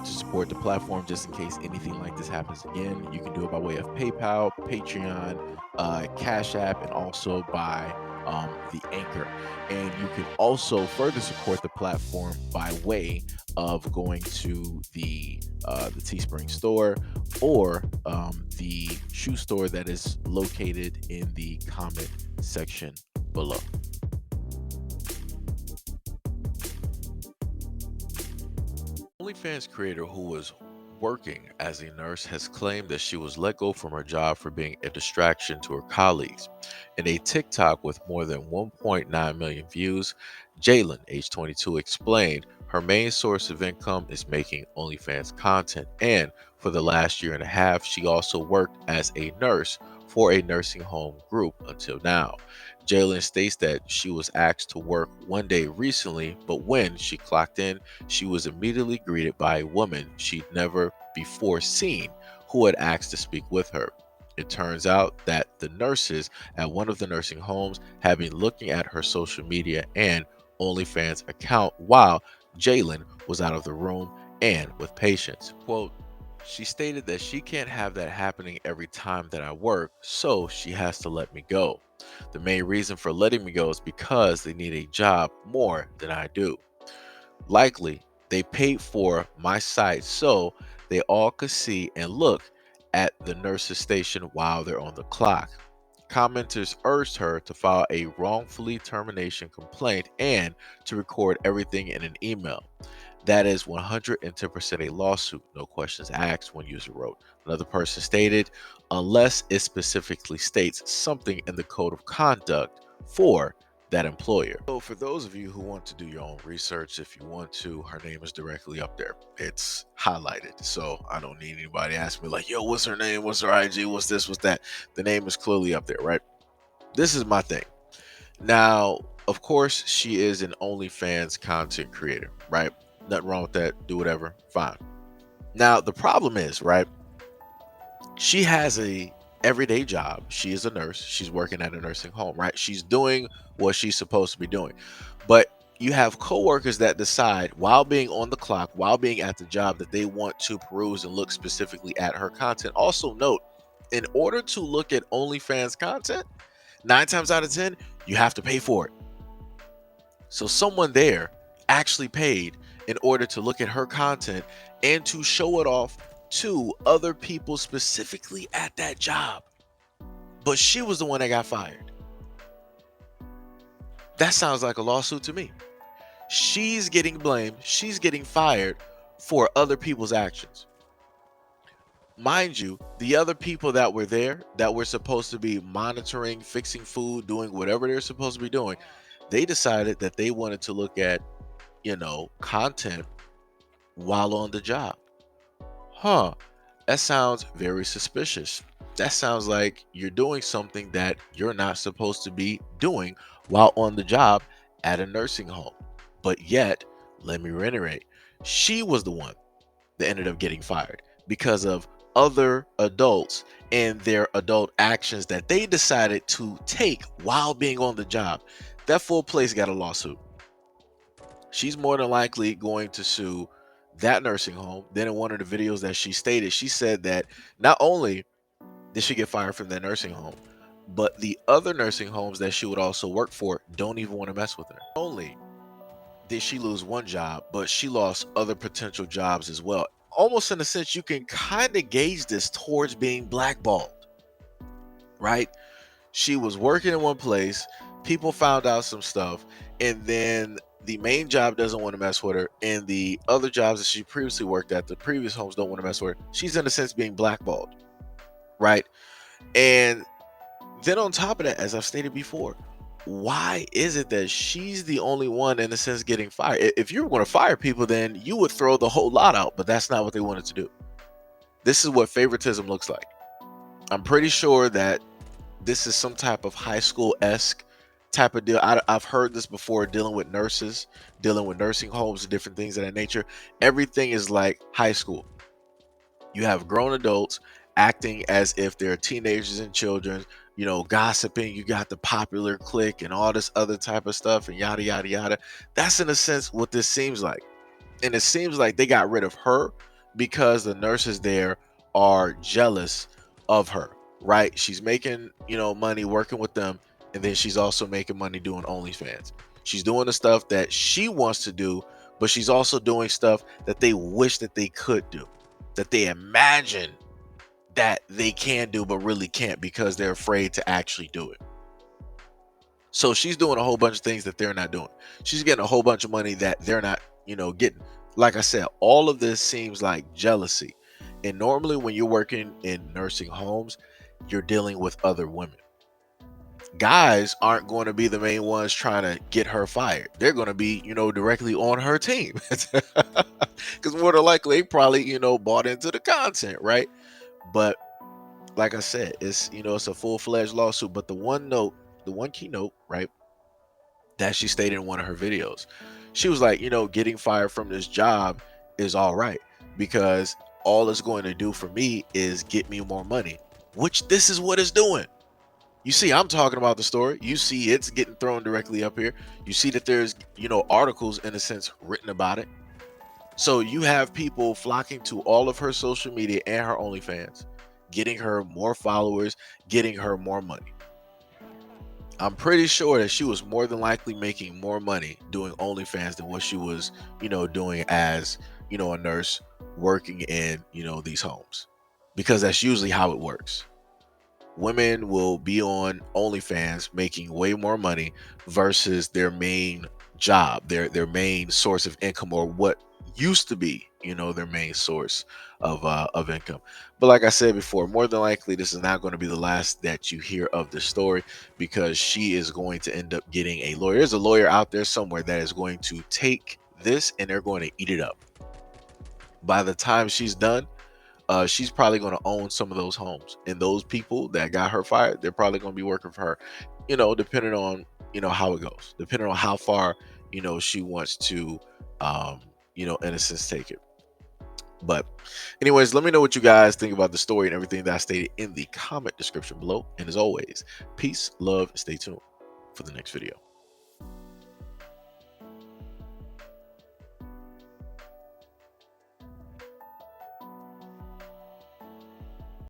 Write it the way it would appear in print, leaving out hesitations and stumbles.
want to support the platform just in case anything like this happens again, you can do it by way of PayPal, Patreon, Cash App, and also by the Anchor. And you can also further support the platform by way of going to the Teespring store or the shoe store that is located in the comment section below. OnlyFans creator who was working as a nurse has claimed that she was let go from her job for being a distraction to her colleagues. In a TikTok with more than 1.9 million views, Jalen, age 22, explained her main source of income is making OnlyFans content, and for the last year and a half, she also worked as a nurse for a nursing home group until now. Jalen states that she was asked to work one day recently, but when she clocked in, she was immediately greeted by a woman she'd never before seen who had asked to speak with her. It turns out that the nurses at one of the nursing homes had been looking at her social media and OnlyFans account while Jalen was out of the room and with patients. Quote, she stated that she can't have that happening every time that I work, so she has to let me go. The main reason for letting me go is because they need a job more than I do. Likely, they paid for my site so they all could see and look at the nurse's station while they're on the clock. Commenters urged her to file a wrongfully termination complaint and to record everything in an email. That is 110% a lawsuit, no questions asked, one user wrote. Another person stated, unless it specifically states something in the code of conduct for that employer. So for those of you who want to do your own research, if you want to, her name is directly up there. It's highlighted. So I don't need anybody asking me like, yo, what's her name? What's her IG? What's this? What's that? The name is clearly up there, right? This is my thing. Now, of course, she is an OnlyFans content creator, right? Nothing wrong with that. Do whatever. Fine. Now, the problem is, right? She has a everyday job. She is a nurse. She's working at a nursing home, right? She's doing what she's supposed to be doing. But you have coworkers that decide while being on the clock, while being at the job, that they want to peruse and look specifically at her content. Also note, in order to look at OnlyFans content, 9 times out of 10, you have to pay for it. So someone there actually paid in order to look at her content and to show it off to other people specifically at that job. But she was the one that got fired. That sounds like a lawsuit to me. She's getting blamed. She's getting fired for other people's actions. Mind you, the other people that were there, that were supposed to be monitoring, fixing food, doing whatever they're supposed to be doing, they decided that they wanted to look at, content while on the job. Huh, that sounds very suspicious. That sounds like you're doing something that you're not supposed to be doing while on the job at a nursing home. But yet, let me reiterate, she was the one that ended up getting fired because of other adults and their adult actions that they decided to take while being on the job. That full place got a lawsuit. She's more than likely going to sue that nursing home. Then in one of the videos that she stated, she said that not only did she get fired from that nursing home, but the other nursing homes that she would also work for don't even want to mess with her. Not only did she lose one job, but she lost other potential jobs as well. Almost in a sense, you can kind of gauge this towards being blackballed, right? She was working in one place, people found out some stuff, and then the main job doesn't want to mess with her, and the other jobs that she previously worked at, the previous homes, don't want to mess with her. She's in a sense being blackballed, right? And then on top of that, as I've stated before, why is it that she's the only one in a sense getting fired? If you were going to fire people, then you would throw the whole lot out, but that's not what they wanted to do. This is what favoritism looks like. I'm pretty sure that this is some type of high school-esque type of deal. I've heard this before, dealing with nurses, dealing with nursing homes and different things of that nature. Everything is like high school. You have grown adults acting as if they're teenagers and children, gossiping. You got the popular clique and all this other type of stuff and yada, yada, yada. That's in a sense what this seems like. And it seems like they got rid of her because the nurses there are jealous of her, right? She's making, money working with them, and then she's also making money doing OnlyFans. She's doing the stuff that she wants to do, but she's also doing stuff that they wish that they could do, that they imagine that they can do, but really can't because they're afraid to actually do it. So she's doing a whole bunch of things that they're not doing. She's getting a whole bunch of money that they're not, getting. Like I said, all of this seems like jealousy. And normally when you're working in nursing homes, you're dealing with other women. Guys aren't going to be the main ones trying to get her fired. They're going to be, directly on her team. Because more than likely, they probably, bought into the content, right? But like I said, it's a full-fledged lawsuit. But the one keynote, right, that she stated in one of her videos, she was like, getting fired from this job is all right because all it's going to do for me is get me more money, which this is what it's doing. You see, I'm talking about the story. You see, it's getting thrown directly up here. You see that there's, articles in a sense written about it. So you have people flocking to all of her social media and her OnlyFans, getting her more followers, getting her more money. I'm pretty sure that she was more than likely making more money doing OnlyFans than what she was, doing as, a nurse working in, these homes. Because that's usually how it works. Women will be on OnlyFans making way more money versus their main job, their main source of income, or what used to be, their main source of income. But like I said before, more than likely this is not going to be the last that you hear of this story, because she is going to end up getting a lawyer. There's a lawyer out there somewhere that is going to take this and they're going to eat it up. By the time she's done, she's probably going to own some of those homes, and those people that got her fired, they're probably going to be working for her, depending on, how it goes, depending on how far, she wants to, um, in a sense, take it. But anyways, let me know what you guys think about the story and everything that I stated in the comment description below. And as always, peace, love, stay tuned for the next video.